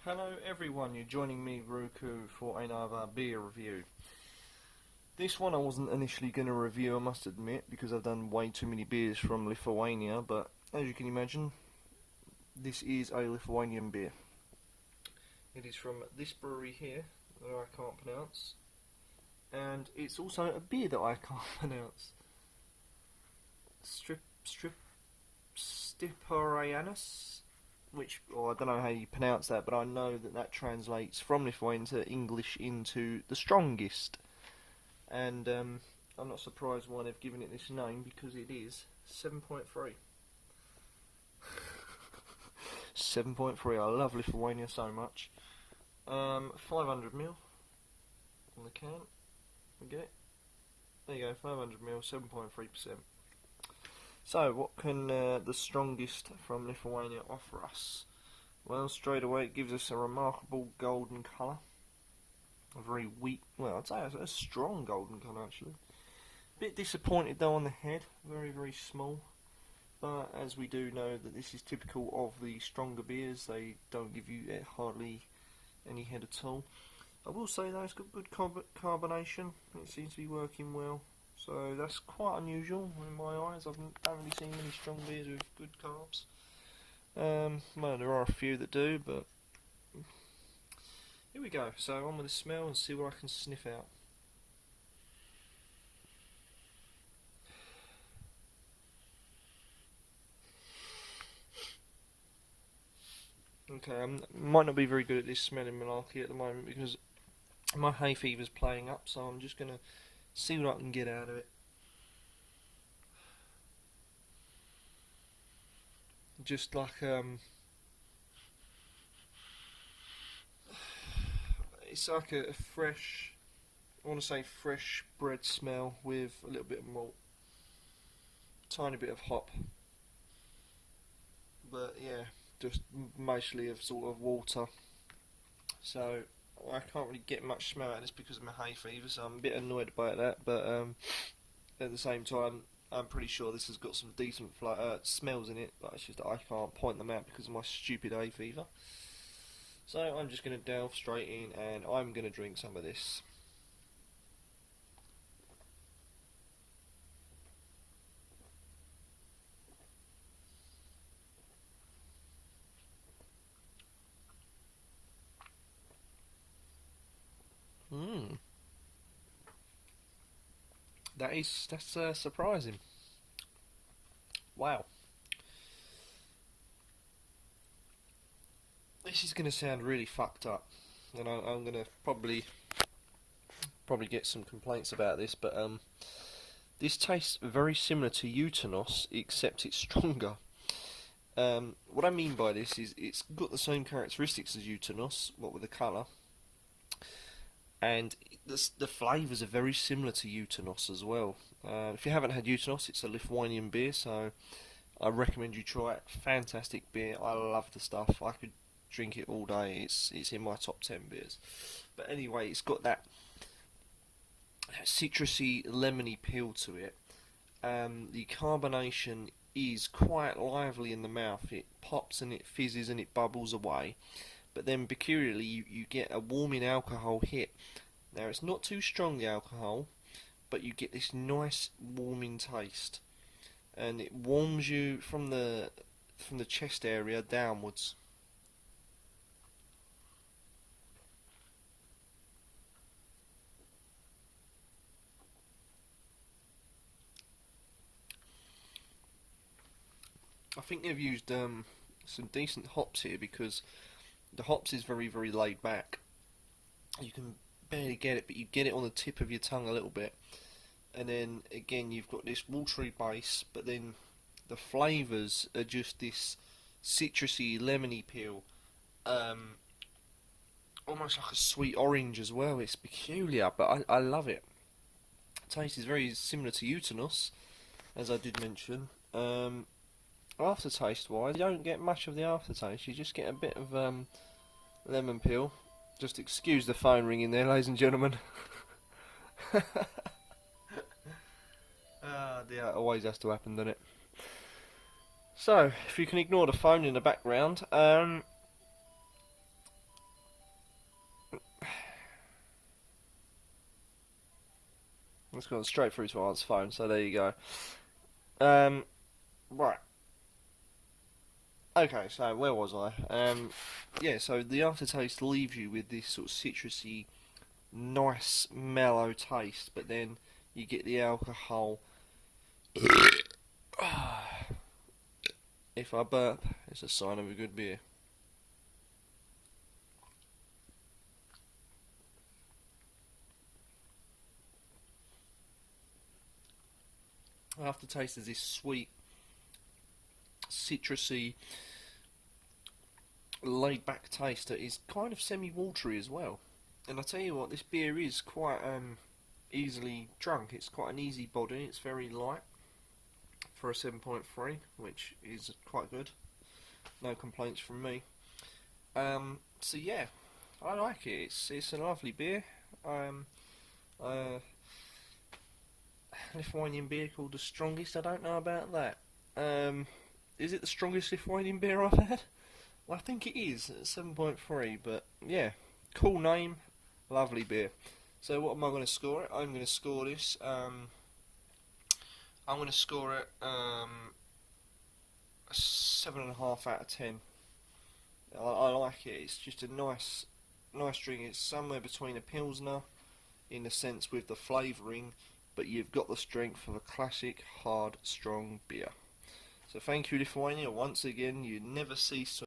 Hello everyone, you're joining me, Ruku, for another beer review. This one I wasn't initially going to review, I must admit, because I've done way too many beers from Lithuania, but as you can imagine, this is a Lithuanian beer. It is from this brewery here, that I can't pronounce, and it's also a beer that I can't pronounce. Stipriausias? Which, or I don't know how you pronounce that, but I know that that translates from Lithuanian to English into the strongest. And I'm not surprised why they've given it this name, because it is 7.3. 7.3, I love Lithuania so much. 500ml on the can. We get it? There you go, 500ml, 7.3%. So, what can the strongest from Lithuania offer us? Well, straight away it gives us a remarkable golden colour. A very weak, well, I'd say a strong golden colour actually. Bit disappointed though on the head, very, very small. But as we do know that this is typical of the stronger beers, they don't give you hardly any head at all. I will say though, it's got good carbonation, it seems to be working well. So that's quite unusual in my eyes. I haven't really seen many strong beers with good carbs. Well, there are a few that do, but here we go. So on with the smell and see what I can sniff out. Okay, I might not be very good at this smelling malarkey at the moment because my hay fever's playing up, so I'm just going to see what I can get out of it. Just like it's like a fresh, I want to say fresh bread smell with a little bit of malt, tiny bit of hop, but yeah, just mostly of sort of water. So I can't really get much smell out of this because of my hay fever, so I'm a bit annoyed about that, but at the same time I'm pretty sure this has got some decent smells in it, but it's just that I can't point them out because of my stupid hay fever. So I'm just going to delve straight in and I'm going to drink some of this. That's surprising. Wow. This is going to sound really fucked up, and I'm going to probably get some complaints about this, but this tastes very similar to Utanos, except it's stronger. What I mean by this is it's got the same characteristics as Utanos, what with the colour, and the flavours are very similar to Utanos as well. If you haven't had Utanos, it's a Lithuanian beer, so I recommend you try it. Fantastic beer, I love the stuff. I could drink it all day. It's in my top 10 beers. But anyway, it's got that citrusy, lemony peel to it. The carbonation is quite lively in the mouth. It pops and it fizzes and it bubbles away. But then peculiarly you get a warming alcohol hit. Now it's not too strong, the alcohol, but you get this nice warming taste, and it warms you from the chest area downwards. I think they've used some decent hops here because the hops is very, very laid back. You can barely get it, but you get it on the tip of your tongue a little bit. And then again, you've got this watery base, but then the flavours are just this citrusy, lemony peel. Almost like a sweet orange as well. It's peculiar, but I love it. The taste is very similar to Utanos, as I did mention. Aftertaste wise, you don't get much of the aftertaste, you just get a bit of lemon peel. Just excuse the phone ringing there, ladies and gentlemen. Dear, it always has to happen, doesn't it? So, if you can ignore the phone in the background, It's gone straight through to Aunt's phone, so there you go. Right. Okay, so where was I? Yeah, so the aftertaste leaves you with this sort of citrusy, nice, mellow taste, but then you get the alcohol. If I burp, it's a sign of a good beer. Aftertaste is this sweet, citrusy, laid back taste that is kind of semi-watery as well. And I tell you what, this beer is quite easily drunk. It's quite an easy body. It's very light for a 7.3, which is quite good. No complaints from me. So yeah, I like it. It's a lovely beer. Uh, Lithuanian beer called the strongest. I don't know about that. Is it the strongest Lithuanian beer I've had? Well, I think it is at 7.3. But yeah, cool name, lovely beer. So what am I going to score it? I'm going to score this. I'm going to score it a 7.5 out of 10. I like it. It's just a nice drink. It's somewhere between a pilsner, in a sense, with the flavouring, but you've got the strength of a classic, hard, strong beer. So thank you, Lithuania. Once again, you never cease to